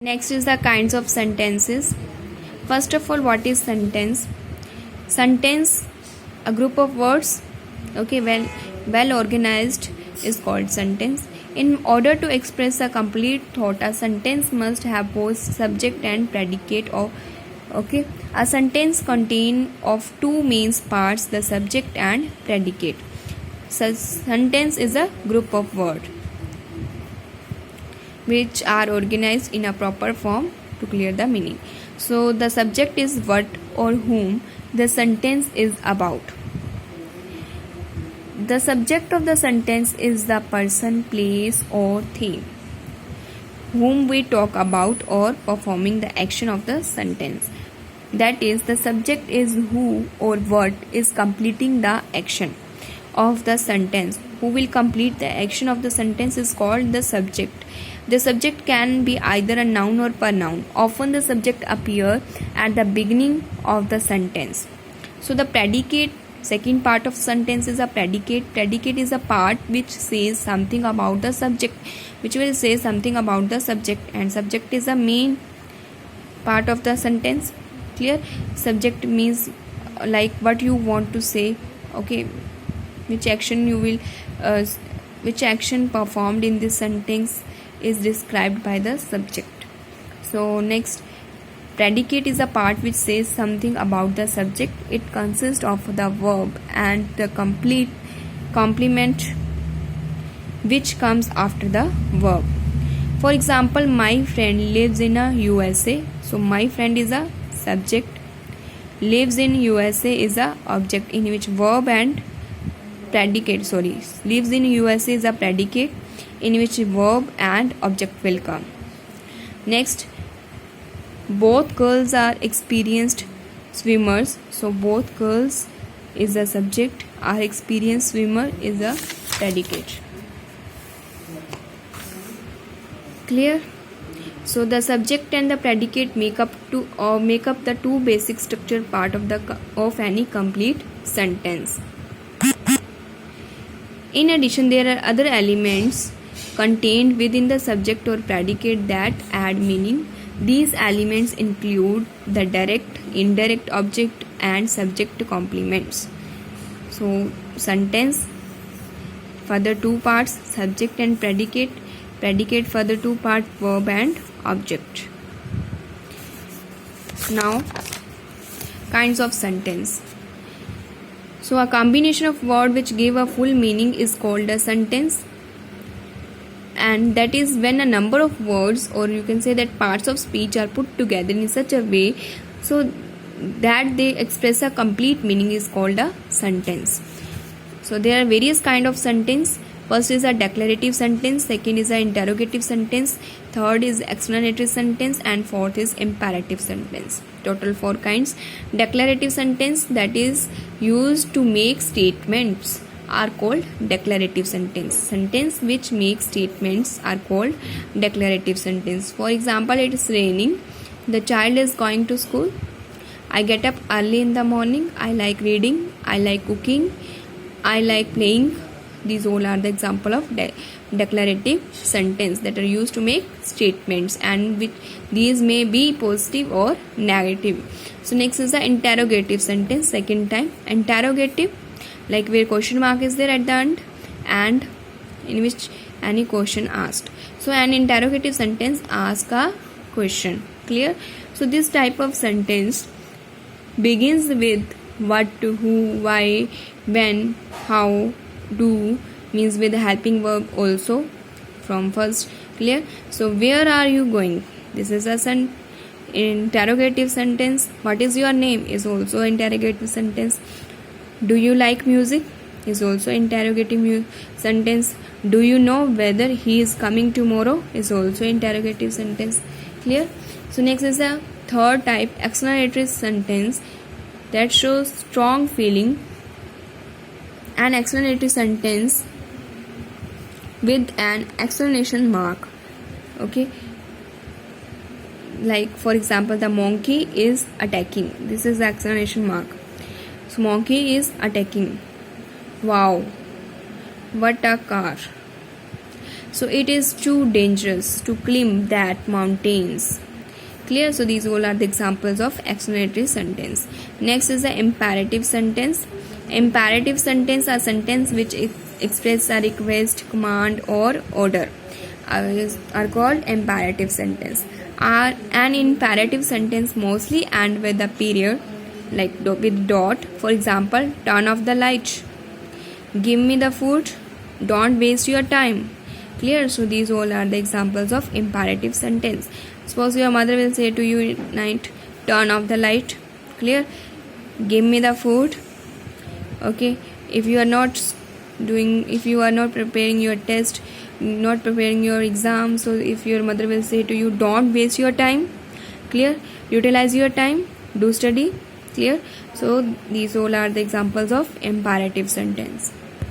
Next is the kinds of sentences. First of all, what is sentence? Sentence, a group of words, okay, well organized, is called sentence. In order to express a complete thought, a sentence must have both subject and predicate. Okay, a sentence contains of two main parts, the subject and predicate. So sentence is a group of words which are organized in a proper form to clear the meaning. So the subject is what or whom the sentence is about. The subject of the sentence is the person, place or thing whom we talk about or performing the action of the sentence. That is, the subject is who or what is completing the action of the sentence. Who will complete the action of the sentence is called the subject. The subject can be either a noun or pronoun. Often the subject appears at the beginning of the sentence. So the predicate, second part of sentence is a predicate. Predicate is a part which says something about the subject, which will say something about the subject, and subject is the main part of the sentence. Clear? Subject means like what you want to say, okay, which action you will which action performed in this sentence is described by the subject. So next, predicate is a part which says something about the subject. It consists of the verb and the complete complement which comes after the verb. For example, my friend lives in a USA. So my friend is a subject, lives in USA is a object in which verb and predicate, lives in USA is a predicate in which verb and object will come. Next, both girls are experienced swimmers. So both girls is the subject, are experienced swimmer is a predicate. Clear? So the subject and the predicate make up the two basic structure part of any complete sentence. In addition, there are other elements contained within the subject or predicate that add meaning. These elements include the direct, indirect object and subject complements. So sentence, further two parts, subject and predicate. Predicate, further two parts, verb and object. Now, kinds of sentence. So a combination of words which give a full meaning is called a sentence, and that is when a number of words, or you can say that parts of speech, are put together in such a way so that they express a complete meaning is called a sentence. So there are various kind of sentence. First is a declarative sentence, second is an interrogative sentence, third is explanatory sentence, and fourth is imperative sentence. Total 4 kinds. Declarative sentence, that is used to make statements, are called declarative sentence. Sentence which make statements are called declarative sentence. For example, it is raining, the child is going to school, I get up early in the morning, I like reading, I like cooking, I like playing. These all are the example of declarative sentence that are used to make statements, and these may be positive or negative. So next is the interrogative sentence. Second time, interrogative, like where question mark is there at the end and in which any question asked. So an interrogative sentence asks a question. Clear? So this type of sentence begins with what, who, why, when, how, do, means with the helping verb also from first. Clear? So where are you going? This is a interrogative sentence. What is your name is also interrogative sentence. Do you like music is also interrogative sentence. Do you know whether he is coming tomorrow is also interrogative sentence. Clear? So next is the third type, explanatory sentence, that shows strong feeling. An explanatory sentence with an exclamation mark, okay, like for example, the monkey is attacking, this is the exclamation mark. So monkey is attacking, wow, what a car. So it is too dangerous to climb that mountains. Clear? So these all are the examples of explanatory sentence. Next is the imperative sentence. Imperative sentence are sentence which express a request, command or order are called imperative sentence. An imperative sentence mostly end with a period, like with dot. For example, turn off the light, give me the food, don't waste your time. Clear? So these all are the examples of imperative sentence. Suppose your mother will say to you at night, turn off the light. Clear? Give me the food. Okay, if you are not preparing your test, not preparing your exam, so if your mother will say to you, don't waste your time. Clear? Utilize your time, do study. Clear? So these all are the examples of imperative sentence.